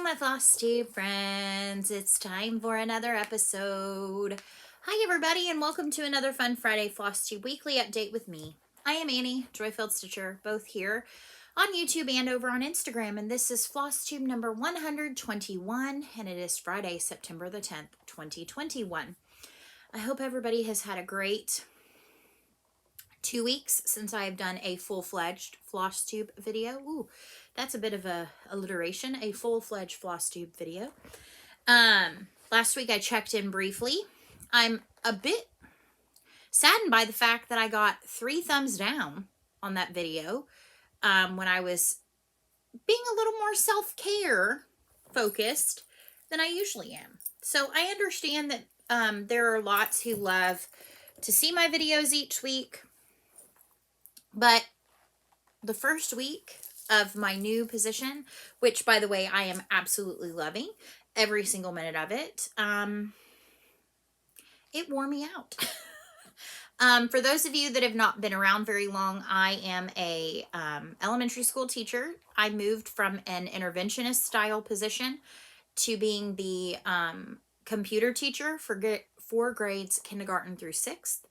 my Flosstube friends. It's time for another episode. Hi everybody and welcome to another Fun Friday Flosstube Weekly Update with me. I am Annie, Joyfilled Stitcher, both here on YouTube and over on Instagram, and this is Flosstube number 121, and it is Friday, September the 10th, 2021. I hope everybody has had a great 2 weeks since I have done a full-fledged Flosstube video. Ooh, that's a bit of a alliteration. A full-fledged Flosstube video. Last week I checked in briefly. I'm a bit saddened by the fact that I got 3 thumbs down on that video when I was being a little more self-care focused than I usually am. So I understand that there are lots who love to see my videos each week. But the first week of my new position, which by the way, I am absolutely loving every single minute of it, it wore me out. For those of you that have not been around very long, I am a elementary school teacher. I moved from an interventionist style position to being the computer teacher for 4 grades, kindergarten through 6th.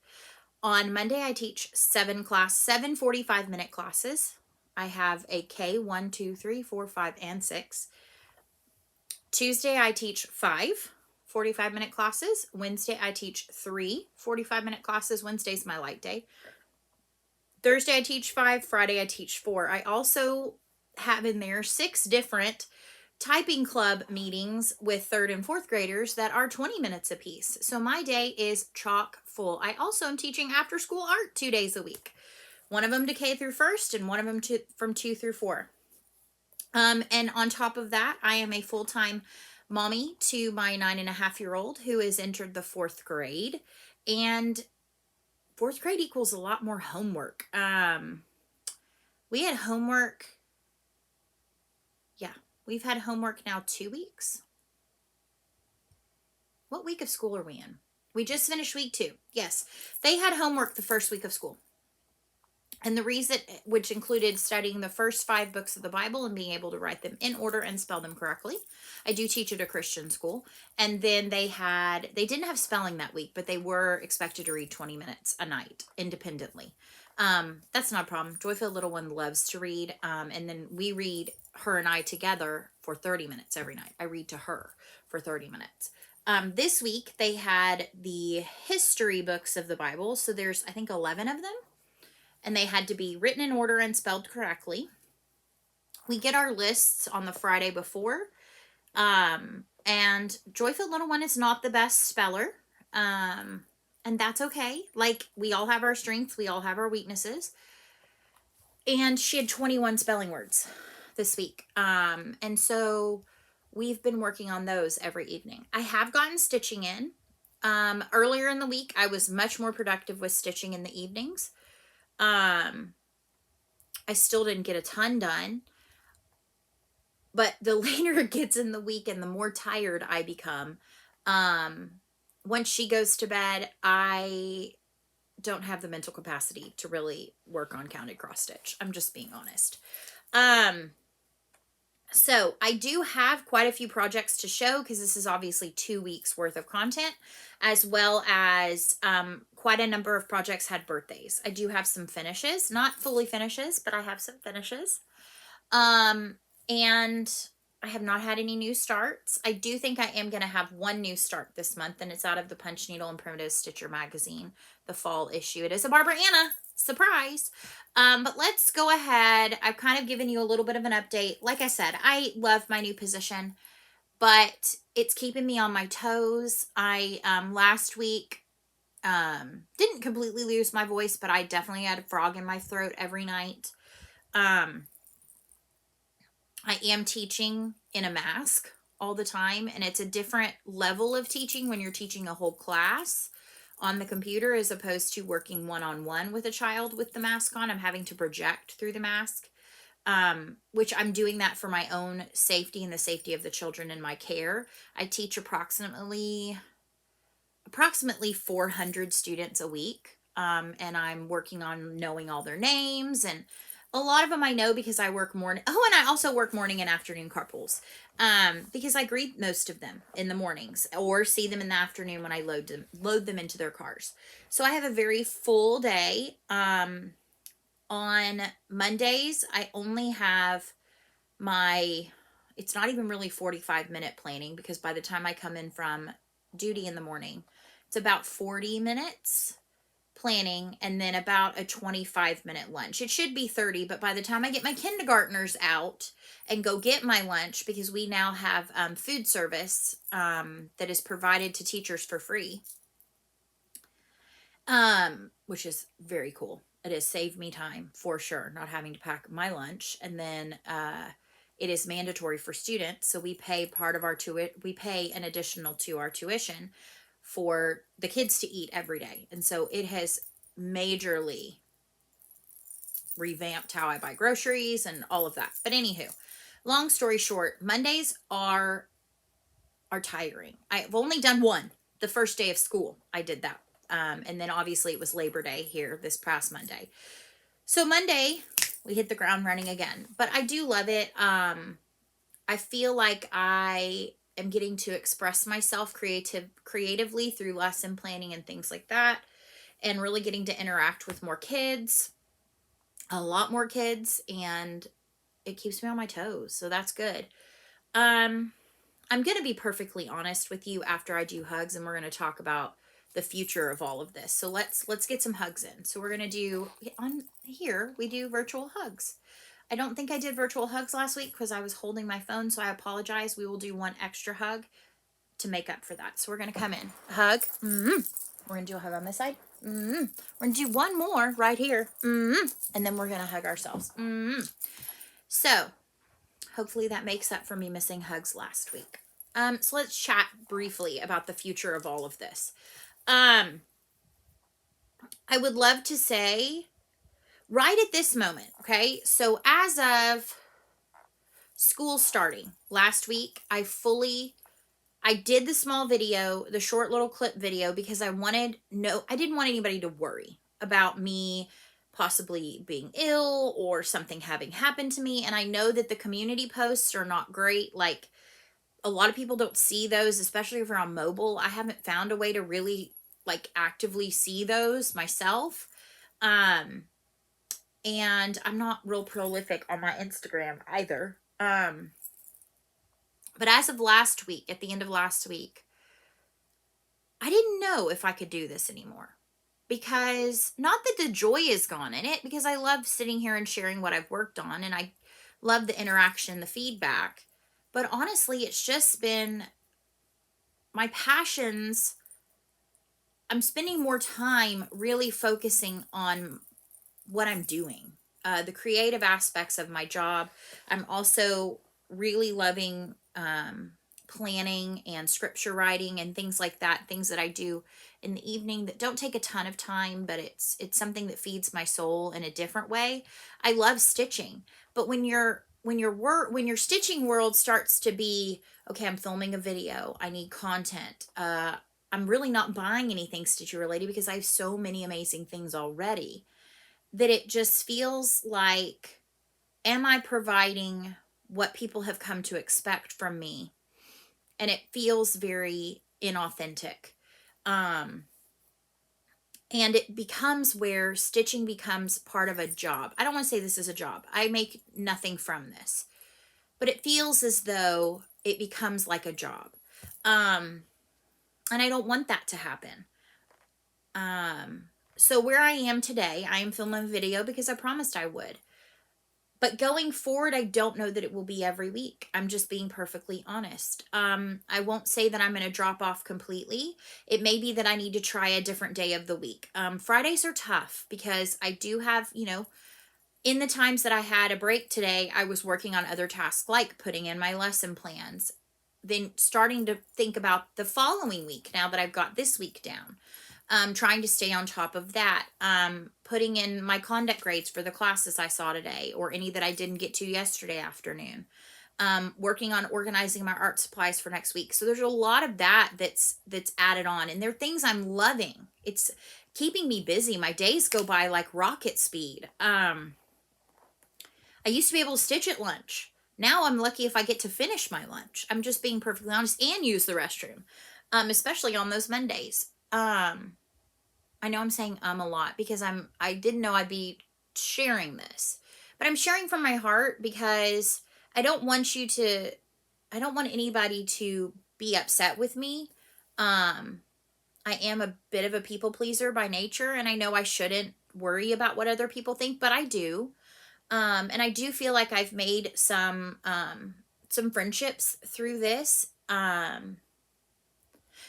On Monday, I teach 7 45-minute classes. I have a K, 1, 2, 3, 4, 5, and 6. Tuesday, I teach 5 45-minute classes. Wednesday, I teach 3 45-minute classes. Wednesday's my light day. Thursday, I teach 5. Friday, I teach 4. I also have in there 6 different typing club meetings with 3rd and 4th graders that are 20 minutes apiece. So my day is chock full. I also am teaching after school art 2 days a week. One of them to K through 1st and one of them from 2 through 4. And on top of that, I am a full-time mommy to my 9.5-year-old who has entered the 4th grade. And 4th grade equals a lot more homework. We had homework. Yeah. We've had homework now 2 weeks. What week of school are we in? We just finished week 2. Yes, they had homework the first week of school. And the reason, which included studying the first 5 books of the Bible and being able to write them in order and spell them correctly. I do teach at a Christian school. And then they didn't have spelling that week, but they were expected to read 20 minutes a night independently. That's not a problem. Joyful little one loves to read. And then we read, her and I together, for 30 minutes every night. I read to her for 30 minutes. This week they had the history books of the Bible. So there's, I think, 11 of them. And they had to be written in order and spelled correctly. We get our lists on the Friday before. And Joyful little one is not the best speller. And that's okay. Like, we all have our strengths. We all have our weaknesses. And she had 21 spelling words this week. And so we've been working on those every evening. I have gotten stitching in. Earlier in the week, I was much more productive with stitching in the evenings. I still didn't get a ton done. But the later it gets in the week and the more tired I become, once she goes to bed, I don't have the mental capacity to really work on counted cross stitch. I'm just being honest. So I do have quite a few projects to show because this is obviously 2 weeks worth of content, as well as quite a number of projects had birthdays. I do have some finishes, not fully finishes, but I have some finishes. And I have not had any new starts. I do think I am going to have one new start this month, and it's out of the Punch Needle and Primitive Stitcher magazine, the fall issue. It is a Barbara Anna surprise. But let's go ahead. I've kind of given you a little bit of an update. Like I said, I love my new position, but it's keeping me on my toes. I, last week, didn't completely lose my voice, but I definitely had a frog in my throat every night. I am teaching in a mask all the time, and it's a different level of teaching when you're teaching a whole class on the computer as opposed to working one-on-one with a child with the mask on. I'm having to project through the mask, which I'm doing that for my own safety and the safety of the children in my care. I teach approximately 400 students a week, and I'm working on knowing all their names and A lot of them I know because I work morning. Oh, and I also work morning and afternoon carpools. Because I greet most of them in the mornings or see them in the afternoon when I load them into their cars. So I have a very full day. On Mondays, I only have my, it's not even really 45-minute planning, because by the time I come in from duty in the morning, it's about 40 minutes planning and then about a 25-minute lunch. It should be 30, but by the time I get my kindergartners out and go get my lunch, because we now have food service that is provided to teachers for free, which is very cool. It has saved me time for sure, not having to pack my lunch. And then it is mandatory for students, so we pay part of our we pay an additional to our tuition for the kids to eat every day. And so it has majorly revamped how I buy groceries and all of that. But anywho, long story short, Mondays are tiring. I've only done one. The first day of school, I did that. And then obviously it was Labor Day here this past Monday. So Monday, we hit the ground running again. But I do love it. I feel like I am getting to express myself creatively through lesson planning and things like that, and really getting to interact with more kids, a lot more kids, and it keeps me on my toes. So that's good. I'm going to be perfectly honest with you after I do hugs, and we're going to talk about the future of all of this. So let's get some hugs in. So we're going to do, on here, we do virtual hugs. I don't think I did virtual hugs last week because I was holding my phone, so I apologize. We will do one extra hug to make up for that. So we're going to come in. Hug. We're going to do a hug on this side. We're going to do one more right here. And then we're going to hug ourselves. So hopefully that makes up for me missing hugs last week. So let's chat briefly about the future of all of this. I would love to say right at this moment, okay? So as of school starting last week, I did the small video, the short little clip video, because I didn't want anybody to worry about me possibly being ill or something having happened to me. And I know that the community posts are not great. Like, a lot of people don't see those, especially if you're on mobile. I haven't found a way to really like actively see those myself. And I'm not real prolific on my Instagram either. But as of last week, at the end of last week, I didn't know if I could do this anymore. Because not that the joy is gone in it, because I love sitting here and sharing what I've worked on, and I love the interaction, the feedback. But honestly, it's just been my passions. I'm spending more time really focusing on what I'm doing, the creative aspects of my job. I'm also really loving planning and scripture writing and things like that, things that I do in the evening that don't take a ton of time, but it's something that feeds my soul in a different way. I love stitching, but when your stitching world starts to be, okay, I'm filming a video, I need content, I'm really not buying anything stitchy related because I have so many amazing things already, that it just feels like, am I providing what people have come to expect from me? And it feels very inauthentic. And it becomes where stitching becomes part of a job. I don't want to say this is a job. I make nothing from this. But it feels as though it becomes like a job. And I don't want that to happen. So where I am today, I am filming a video because I promised I would. But going forward, I don't know that it will be every week. I'm just being perfectly honest. I won't say that I'm going to drop off completely. It may be that I need to try a different day of the week. Fridays are tough because I do have, in the times that I had a break today, I was working on other tasks like putting in my lesson plans, then starting to think about the following week now that I've got this week down. Trying to stay on top of that, putting in my conduct grades for the classes I saw today or any that I didn't get to yesterday afternoon, working on organizing my art supplies for next week. So there's a lot of that that's added on, and they're things I'm loving. It's keeping me busy. My days go by like rocket speed. I used to be able to stitch at lunch. Now I'm lucky if I get to finish my lunch. I'm just being perfectly honest, and use the restroom, especially on those Mondays. I know I'm saying a lot because I didn't know I'd be sharing this, but I'm sharing from my heart because I don't want I don't want anybody to be upset with me. I am a bit of a people pleaser by nature, and I know I shouldn't worry about what other people think, but I do. And I do feel like I've made some friendships through this.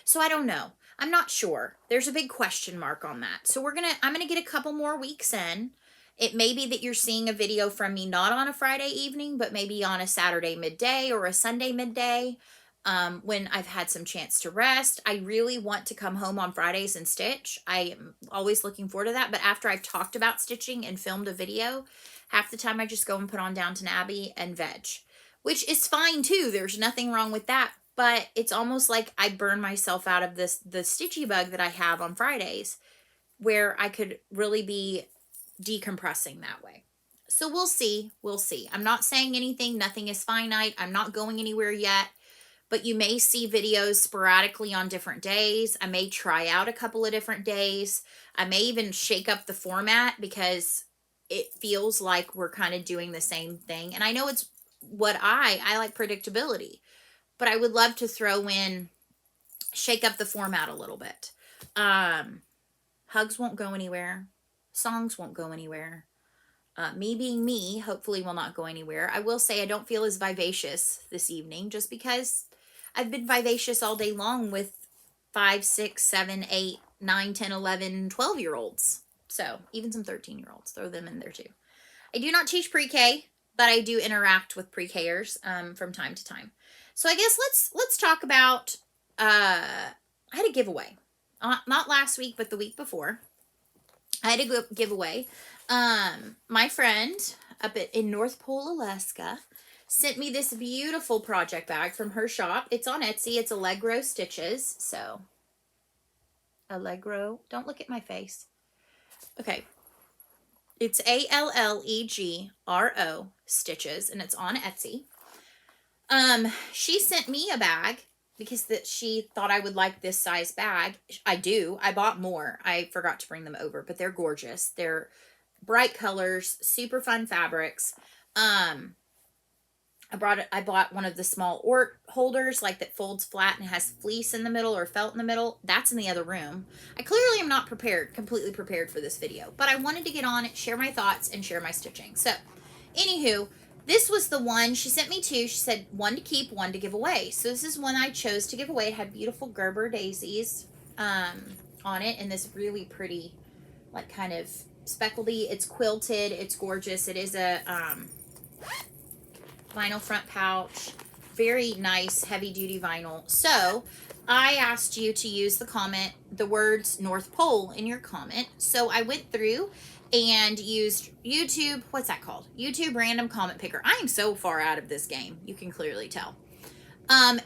So I don't know. I'm not sure. There's a big question mark on that. So I'm gonna get a couple more weeks in. It may be that you're seeing a video from me not on a Friday evening, but maybe on a Saturday midday or a Sunday midday, when I've had some chance to rest. I really want to come home on Fridays and stitch. I am always looking forward to that. But after I've talked about stitching and filmed a video, half the time I just go and put on Downton Abbey and veg, which is fine too. There's nothing wrong with that. But it's almost like I burn myself out of the stitchy bug that I have on Fridays, where I could really be decompressing that way. So we'll see. We'll see. I'm not saying anything. Nothing is finite. I'm not going anywhere yet. But you may see videos sporadically on different days. I may try out a couple of different days. I may even shake up the format because it feels like we're kind of doing the same thing. And I know it's what I like predictability. But I would love to shake up the format a little bit. Hugs won't go anywhere. Songs won't go anywhere. Me being me, hopefully will not go anywhere. I will say I don't feel as vivacious this evening just because I've been vivacious all day long with 5, 6, 7, 8, 9, 10, 11, 12-year-olds. So even some 13-year-olds. Throw them in there too. I do not teach pre-K, but I do interact with pre-Kers from time to time. So I guess let's talk about, I had a giveaway. Not last week, but the week before. I had a giveaway. My friend up in North Pole, Alaska, sent me this beautiful project bag from her shop. It's on Etsy. It's Allegro Stitches. So, Allegro. Don't look at my face. Okay. It's Allegro Stitches, and it's on Etsy. She sent me a bag because she thought I would like this size bag. I do. I bought more. I forgot to bring them over, but they're gorgeous. They're bright colors, super fun fabrics. I bought one of the small Ort holders, like that folds flat and has fleece in the middle or felt in the middle. That's in the other room. I clearly am not completely prepared for this video, but I wanted to get on it, share my thoughts, and share my stitching. So, anywho, this was the one. She sent me two. She said one to keep, one to give away. So this is one I chose to give away. It had beautiful Gerber daisies on it, and this really pretty, like, kind of speckledy. It's quilted. It's gorgeous. It is a vinyl front pouch. Very nice, heavy-duty vinyl. So I asked you to use the words North Pole in your comment. So I went through and used YouTube, what's that called? YouTube Random Comment Picker. I am so far out of this game. You can clearly tell. And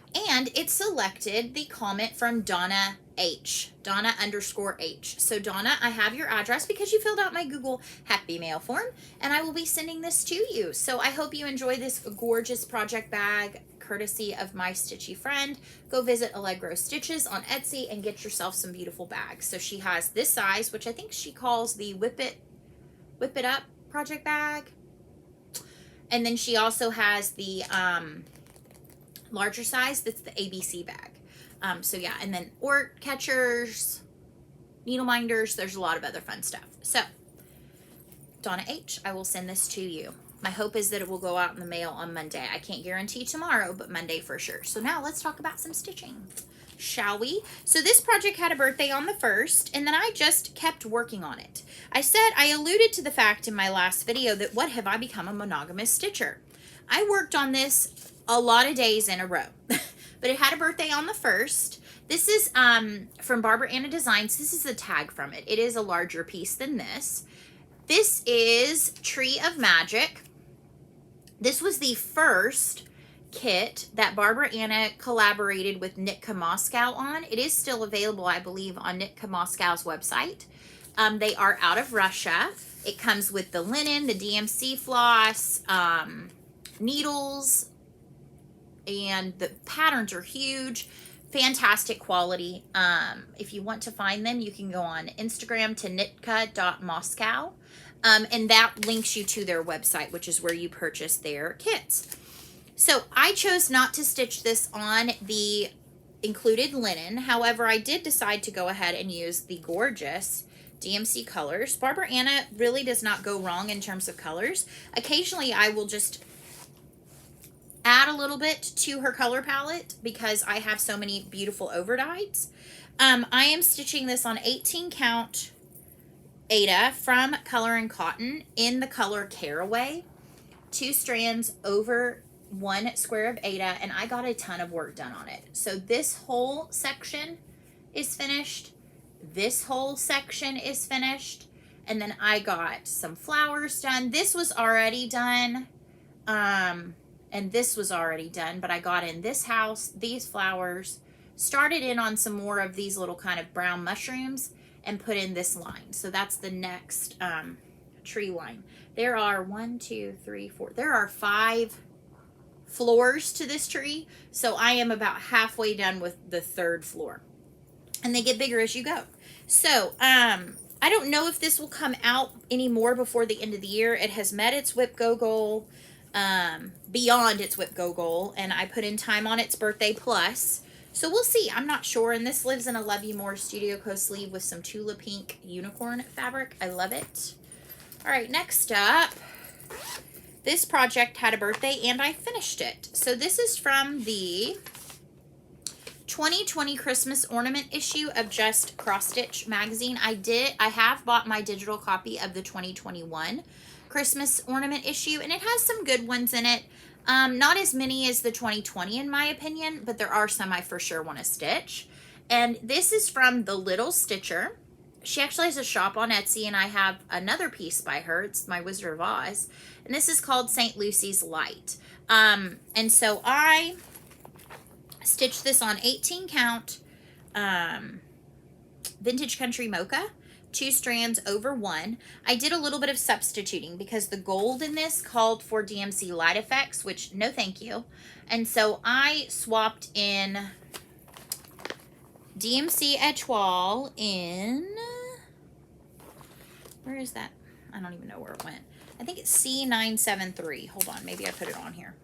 it selected the comment from Donna H. Donna_H. So Donna, I have your address because you filled out my Google Happy Mail form, and I will be sending this to you. So I hope you enjoy this gorgeous project bag, courtesy of my stitchy friend. Go visit Allegro Stitches on Etsy and get yourself some beautiful bags. So she has this size, which I think she calls the Whip It Up project bag. And then she also has the larger size. That's the ABC bag. So yeah, and then Ort catchers, needle minders. There's a lot of other fun stuff. So Donna H, I will send this to you. My hope is that it will go out in the mail on Monday. I can't guarantee tomorrow, but Monday for sure. So now let's talk about some stitching, shall we? So this project had a birthday on the 1st, and then I just kept working on it. I alluded to the fact in my last video that what have I become a monogamous stitcher? I worked on this a lot of days in a row, but it had a birthday on the 1st. This is from Barbara Anna Designs. This is a tag from it. It is a larger piece than this. This is Tree of Magic. This was the first kit that Barbara Anna collaborated with Nitka Moscow on. It is still available, I believe, on Nitka Moscow's website. They are out of Russia. It comes with the linen, the DMC floss, needles, and the patterns are huge. Fantastic quality. If you want to find them, you can go on Instagram to nitka.moscow. And that links you to their website, which is where you purchase their kits. So I chose not to stitch this on the included linen. However, I did decide to go ahead and use the gorgeous DMC colors. Barbara Anna really does not go wrong in terms of colors. Occasionally, I will just add a little bit to her color palette because I have so many beautiful overdyes. I am stitching this on 18 count Aida from Color and Cotton in the color Caraway. 2 strands over 1 square of Aida, and I got a ton of work done on it. So this whole section is finished. This whole section is finished. And then I got some flowers done. This was already done. And this was already done, but I got in this house, these flowers, started in on some more of these little kind of brown mushrooms, and put in this line. So that's the next tree line. There are 1, 2, 3, 4. There are 5 floors to this tree. So I am about halfway done with the 3rd floor. And they get bigger as you go. So I don't know if this will come out anymore before the end of the year. It has met its WIP Go goal. Beyond its WIP Go goal, and I put in time on its birthday plus, so we'll see. I'm not sure. And this lives in a Love You More Studio Co sleeve with some Tula Pink unicorn fabric. I love it. All right, next up, this project had a birthday and I finished it. So this is from the 2020 Christmas ornament issue of Just Cross Stitch magazine. I have bought my digital copy of the 2021 Christmas ornament issue, and it has some good ones in it. Not as many as the 2020 in my opinion, but there are some I for sure want to stitch. And this is from The Little Stitcher. She actually has a shop on Etsy, and I have another piece by her. It's my Wizard of Oz, and this is called St. Lucy's Light. And so I stitched this on 18 count Vintage Country Mocha. 2 strands over 1. I did a little bit of substituting because the gold in this called for DMC light effects, which no thank you. And so I swapped in DMC Etoile in, where is that? I don't even know where it went. I think it's C973. Hold on, maybe I put it on here.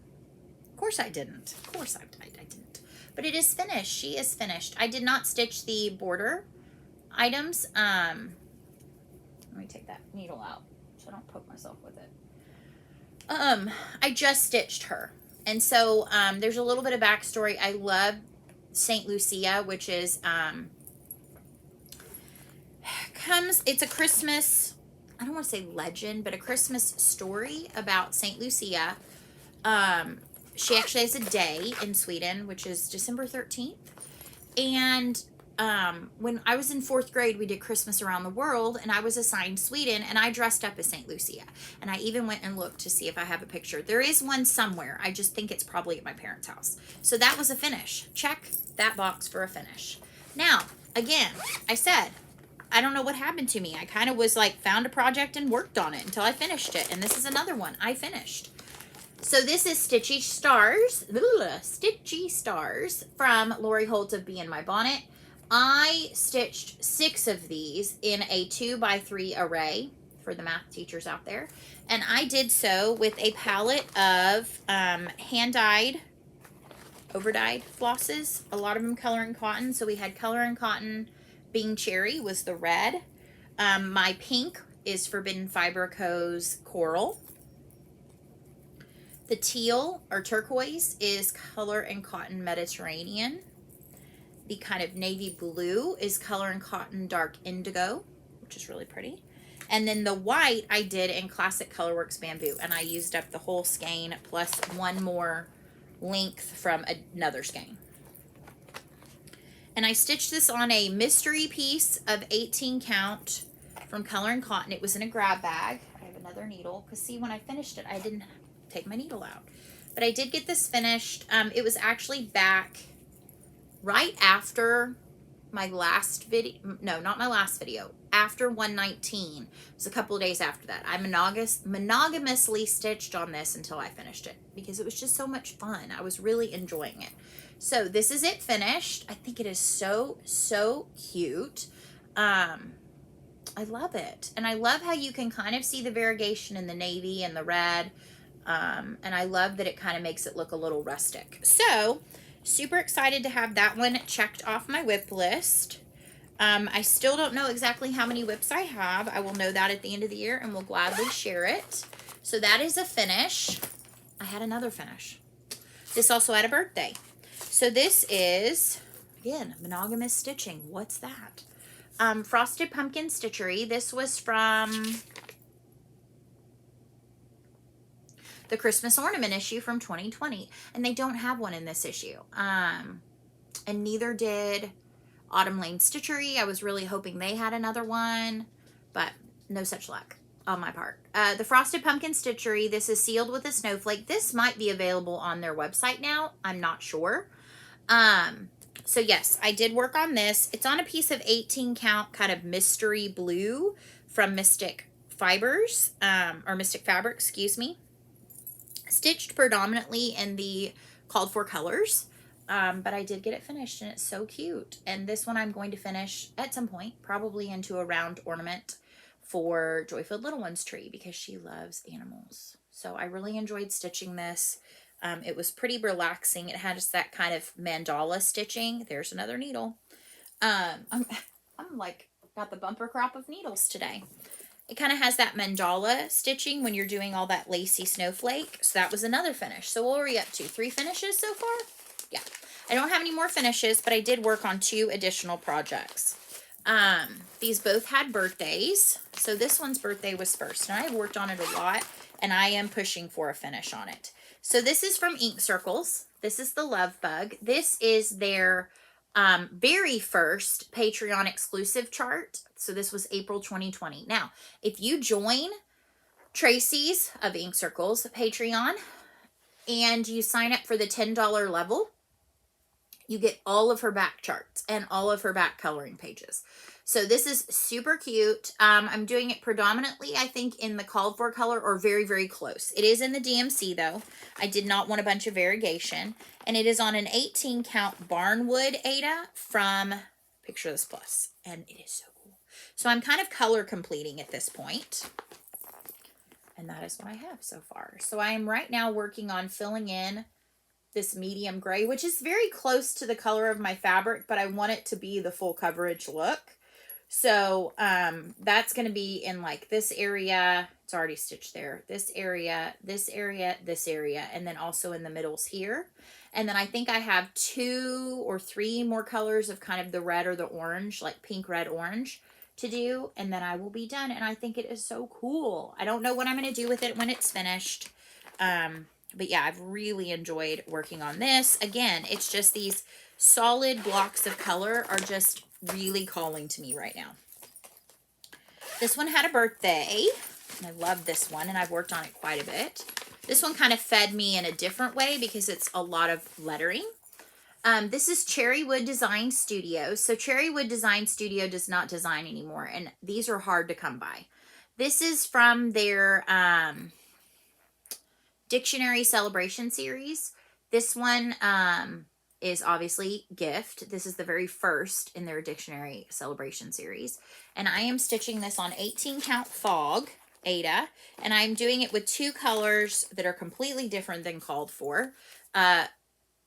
Of course I didn't. Of course I didn't. But it is finished. She is finished. I did not stitch the border items. Let me take that needle out so I don't poke myself with it. I just stitched her. And so there's a little bit of backstory. I love St. Lucia, which is it's a Christmas, I don't want to say legend, but a Christmas story about St. Lucia. She actually has a day in Sweden, which is December 13th. And when I was in 4th grade, we did Christmas Around the World, and I was assigned Sweden, and I dressed up as St. Lucia. And I even went and looked to see if I have a picture. There is one somewhere. I just think it's probably at my parents' house. So that was a finish. Check that box for a finish. Now, again, I said, I don't know what happened to me. I kind of was like, found a project and worked on it until I finished it. And this is another one I finished. So this is Stitchy Stars. Stitchy Stars from Lori Holt of Bee in My Bonnet. I stitched 6 of these in a 2x3 array for the math teachers out there. And I did so with a palette of hand-dyed, over-dyed flosses. A lot of them Color and Cotton. So we had Color and Cotton Bing Cherry was the red. My pink is Forbidden Fiber Co's Coral. The teal or turquoise is Color and Cotton Mediterranean. The kind of navy blue is Color and Cotton Dark Indigo, which is really pretty. And then the white I did in Classic Colorworks Bamboo, and I used up the whole skein plus one more length from another skein. And I stitched this on a mystery piece of 18 count from Color and Cotton. It was in a grab bag. I have another needle, because see, when I finished it, I didn't take my needle out. But I did get this finished. It was actually back right after my last video, no, not my last video, after 119. It was a couple of days after that. I monogamously stitched on this until I finished it because it was just so much fun. I was really enjoying it. So this is it finished. I think it is so, so cute. I love it. And I love how you can kind of see the variegation in the navy and the red. And I love that it kind of makes it look a little rustic. So, super excited to have that one checked off my whip list. I still don't know exactly how many whips I have. I will know that at the end of the year and will gladly share it. So that is a finish. I had another finish. This also had a birthday. So this is, again, monogamous stitching. What's that? Frosted Pumpkin Stitchery. This was from the Christmas ornament issue from 2020. And they don't have one in this issue. And neither did Autumn Lane Stitchery. I was really hoping they had another one, but no such luck on my part. The Frosted Pumpkin Stitchery, this is sealed with a snowflake. This might be available on their website now. I'm not sure. So yes, I did work on this. It's on a piece of 18 count kind of mystery blue from Mystic Fibers, or Mystic Fabric, excuse me. Stitched predominantly in the called for colors. But I did get it finished and it's so cute. And this one I'm going to finish at some point, probably into a round ornament for Joy-Filled Little One's tree because she loves animals. So I really enjoyed stitching this. It was pretty relaxing. It had just that kind of mandala stitching. There's another needle. I'm like got the bumper crop of needles today. It kind of has that mandala stitching when you're doing all that lacy snowflake. So that was another finish. So what were we up to? 3 finishes so far? Yeah. I don't have any more finishes, but I did work on 2 additional projects. These both had birthdays. So this one's birthday was first. And I worked on it a lot. And I am pushing for a finish on it. So this is from Ink Circles. This is the Love Bug. This is their very first Patreon exclusive chart. So this was April 2020. Now, if you join Tracy's of Ink Circles Patreon and you sign up for the $10 level, you get all of her back charts and all of her back coloring pages. So this is super cute. I'm doing it predominantly, I think, in the called for color or very, very close. It is in the DMC though. I did not want a bunch of variegation. And it is on an 18 count Barnwood Ada from Picture This Plus. And it is so cool. So I'm kind of color completing at this point. And that is what I have so far. So I am right now working on filling in this medium gray, which is very close to the color of my fabric, but I want it to be the full coverage look. So that's going to be in like this area. It's already stitched there. This area, this area, this area, and then also in the middles here. And then I think I have 2 or 3 more colors of kind of the red or the orange, like pink, red, orange to do. And then I will be done. And I think it is so cool. I don't know what I'm going to do with it when it's finished. But yeah, I've really enjoyed working on this. Again, it's just these solid blocks of color are just really calling to me right now. This one had a birthday, and I love this one, and I've worked on it quite a bit. This one kind of fed me in a different way because it's a lot of lettering. This is Cherrywood Design Studio. So Cherrywood Design Studio does not design anymore, and these are hard to come by. This is from their Dictionary Celebration series. This one is obviously gift. This is the very first in their Dictionary Celebration series. And I am stitching this on 18 count Fog Ada. And I'm doing it with 2 colors that are completely different than called for.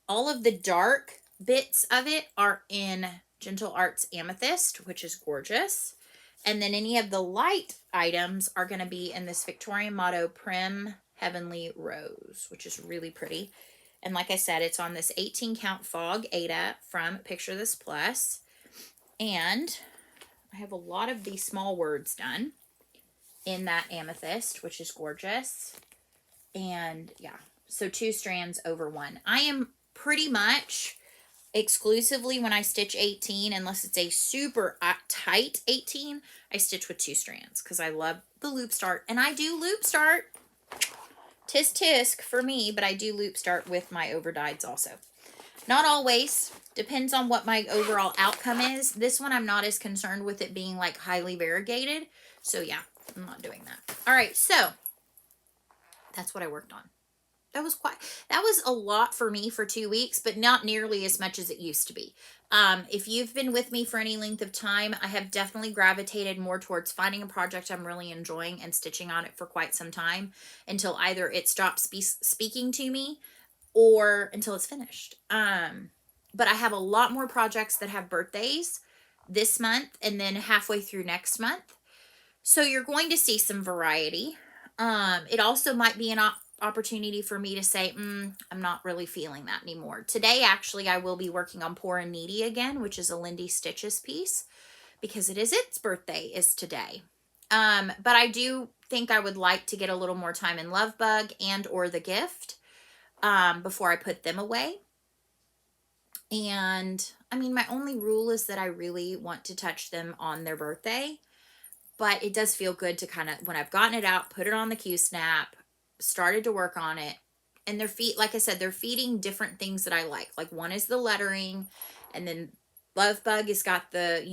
All of the dark bits of it are in Gentle Arts Amethyst, which is gorgeous. And then any of the light items are going to be in this Victorian Motto Prim Heavenly Rose, which is really pretty. And like I said, it's on this 18 count Fog Ada from Picture This Plus. And I have a lot of these small words done in that amethyst, which is gorgeous. And yeah, so 2 strands over 1. I am pretty much exclusively when I stitch 18, unless it's a super tight 18, I stitch with 2 strands because I love the loop start. And I do loop start. Tisk tisk for me, but I do loop start with my overdyeds also. Not always. Depends on what my overall outcome is. This one, I'm not as concerned with it being like highly variegated. So yeah, I'm not doing that. All right, so that's what I worked on. That was a lot for me for 2 weeks, but not nearly as much as it used to be. If you've been with me for any length of time, I have definitely gravitated more towards finding a project I'm really enjoying and stitching on it for quite some time until either it stops speaking to me or until it's finished. But I have a lot more projects that have birthdays this month and then halfway through next month. So you're going to see some variety. It also might be an opportunity for me to say, I'm not really feeling that anymore. Today, actually, I will be working on Poor and Needy again, which is a Lindy Stitches piece, because it is its birthday is today. But I do think I would like to get a little more time in Love Bug and or The Gift before I put them away. And I mean, my only rule is that I really want to touch them on their birthday. But it does feel good to kind of, when I've gotten it out, put it on the Q-snap, started to work on it. And their feet, like I said, they're feeding different things that I like. Like one is the lettering, and then Love Bug has got the,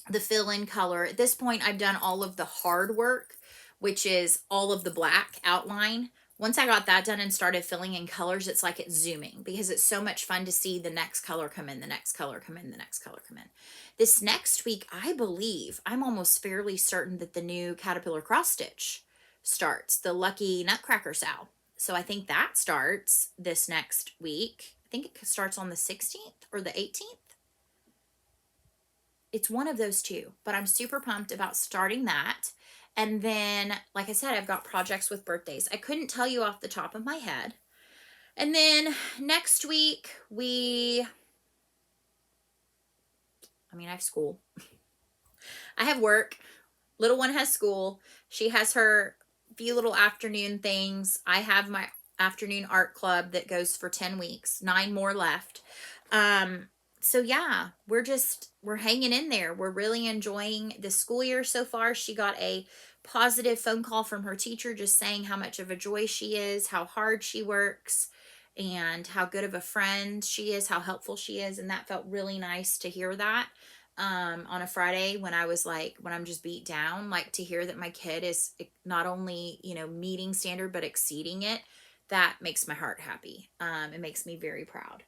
the fill-in color. At this point, I've done all of the hard work, which is all of the black outline. Once I got that done and started filling in colors, it's like it's zooming because it's so much fun to see the next color come in, the next color come in, the next color come in. This next week, I believe, I'm almost fairly certain that the new Caterpillar cross stitch starts, the Lucky Nutcracker Sow. So I think that starts this next week. I think it starts on the 16th or the 18th. It's one of those two, but I'm super pumped about starting that. And then, like I said, I've got projects with birthdays. I couldn't tell you off the top of my head. And then next week, I have school. I have work. Little one has school. She has her few little afternoon things. I have my afternoon art club that goes for 10 weeks, 9 more left. So yeah, we're hanging in there. We're really enjoying the school year so far. She got a positive phone call from her teacher just saying how much of a joy she is, how hard she works, and how good of a friend she is, how helpful she is. And that felt really nice to hear that on a Friday when I'm just beat down, like to hear that my kid is not only, meeting standard, but exceeding it. That makes my heart happy. It makes me very proud.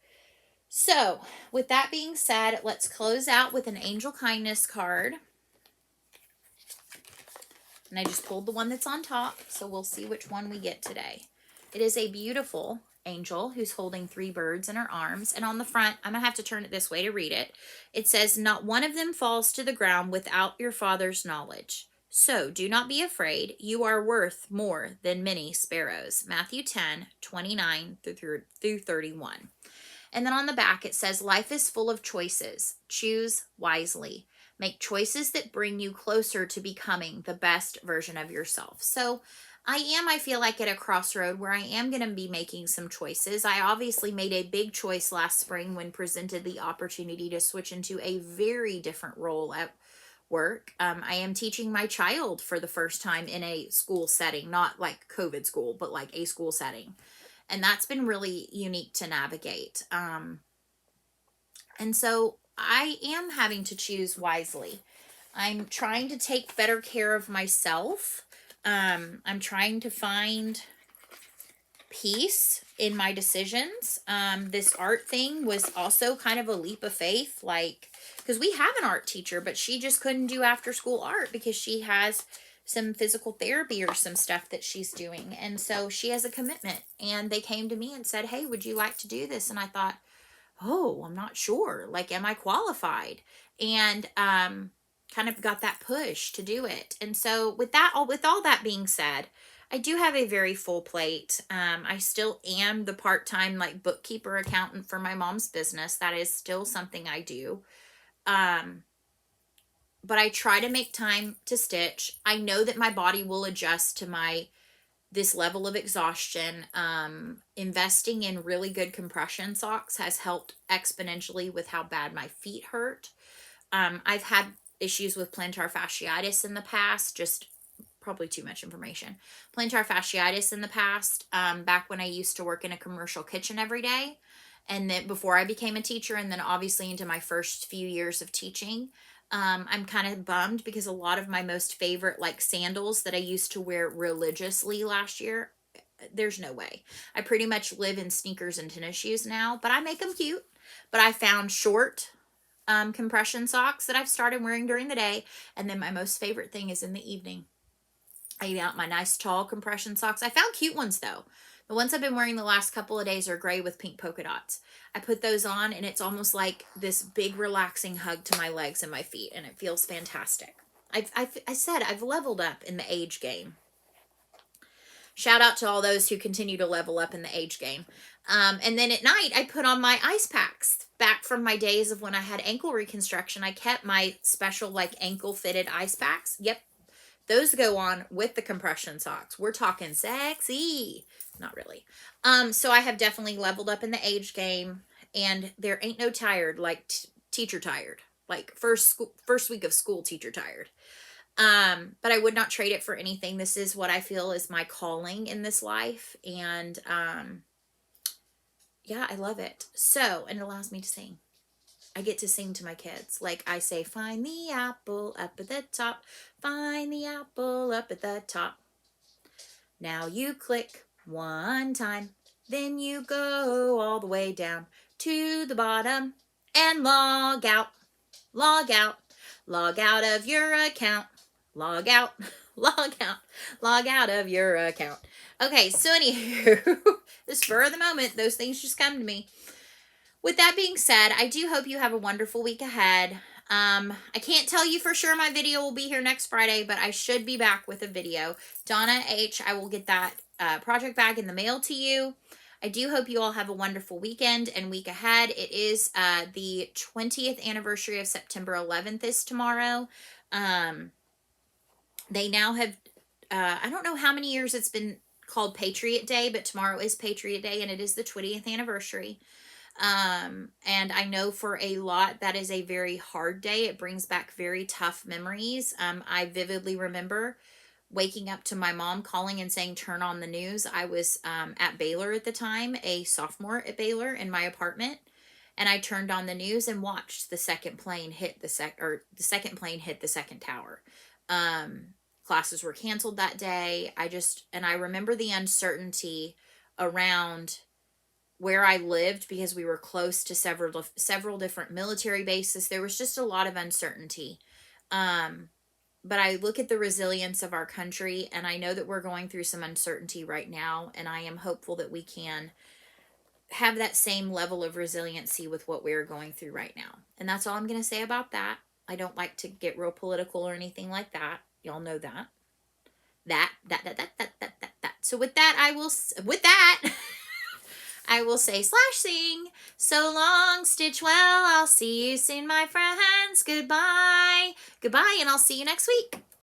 So, with that being said, let's close out with an angel kindness card. And I just pulled the one that's on top, so we'll see which one we get today. It is a beautiful angel who's holding 3 birds in her arms. And on the front, I'm going to have to turn it this way to read it. It says, "Not one of them falls to the ground without your Father's knowledge. So do not be afraid. You are worth more than many sparrows." Matthew 10:29 through 31. And then on the back, it says, "Life is full of choices. Choose wisely. Make choices that bring you closer to becoming the best version of yourself." So I feel like, at a crossroad where I am going to be making some choices. I obviously made a big choice last spring when presented the opportunity to switch into a very different role at work. I am teaching my child for the first time in a school setting, not like COVID school, but like a school setting. And that's been really unique to navigate. And so I am having to choose wisely. I'm trying to take better care of myself. I'm trying to find peace in my decisions. This art thing was also kind of a leap of faith, because we have an art teacher, but she just couldn't do after school art because she has some physical therapy or some stuff that she's doing. And so she has a commitment, and they came to me and said, "Hey, would you like to do this?" And I thought, oh, I'm not sure. Am I qualified? And kind of got that push to do it. And so with all that being said, I do have a very full plate. I still am the part-time bookkeeper accountant for my mom's business. That is still something I do. But I try to make time to stitch. I know that my body will adjust to this level of exhaustion. Investing in really good compression socks has helped exponentially with how bad my feet hurt. I've had issues with plantar fasciitis in the past, just probably too much information. Plantar fasciitis in the past, back when I used to work in a commercial kitchen every day. and then before I became a teacher, and then obviously into my first few years of teaching. I'm kind of bummed because a lot of my most favorite like sandals that I used to wear religiously last year, there's no way. I pretty much live in sneakers and tennis shoes now, but I make them cute. But I found short compression socks that I've started wearing during the day, and then my most favorite thing is in the evening. I eat out my nice tall compression socks. I found cute ones though. The ones I've been wearing the last couple of days are gray with pink polka dots. I put those on and it's almost like this big relaxing hug to my legs and my feet, and it feels fantastic. I said I've leveled up in the age game. Shout out to all those who continue to level up in the age game. And then at night, I put on my ice packs. Back from my days of when I had ankle reconstruction, I kept my special like ankle fitted ice packs. Yep, those go on with the compression socks. We're talking sexy. Not really. So I have definitely leveled up in the age game, and there ain't no tired like teacher tired. Like first week of school teacher tired. But I would not trade it for anything. This is what I feel is my calling in this life, and yeah, I love it. So, and it allows me to sing. I get to sing to my kids. Like I say, find the apple up at the top. Find the apple up at the top. Now you click one time. Then you go all the way down to the bottom and log out. Log out. Log out of your account. Log out. Log out. Log out of your account. Okay, so anywho, the spur of the moment, those things just come to me. With that being said, I do hope you have a wonderful week ahead. I can't tell you for sure my video will be here next Friday, but I should be back with a video. Donna H., I will get that project bag in the mail to you. I do hope you all have a wonderful weekend and week ahead. It is the 20th anniversary of September 11th is tomorrow. They now have, I don't know how many years it's been called Patriot Day, but tomorrow is Patriot Day, and it is the 20th anniversary. And I know for a lot that is a very hard day. It brings back very tough memories. I vividly remember waking up to my mom calling and saying, turn on the news. I was at Baylor at the time, a sophomore at Baylor in my apartment. And I turned on the news and watched the second plane hit the second plane hit the second tower. Classes were canceled that day. I remember the uncertainty around where I lived because we were close to several different military bases. There was just a lot of uncertainty. But I look at the resilience of our country, and I know that we're going through some uncertainty right now, and I am hopeful that we can have that same level of resiliency with what we're going through right now. And that's all I'm going to say about that. I don't like to get real political or anything like that. Y'all know that. That. So with that, I will say /sing. So long, stitch well. I'll see you soon, my friends. Goodbye. Goodbye, and I'll see you next week.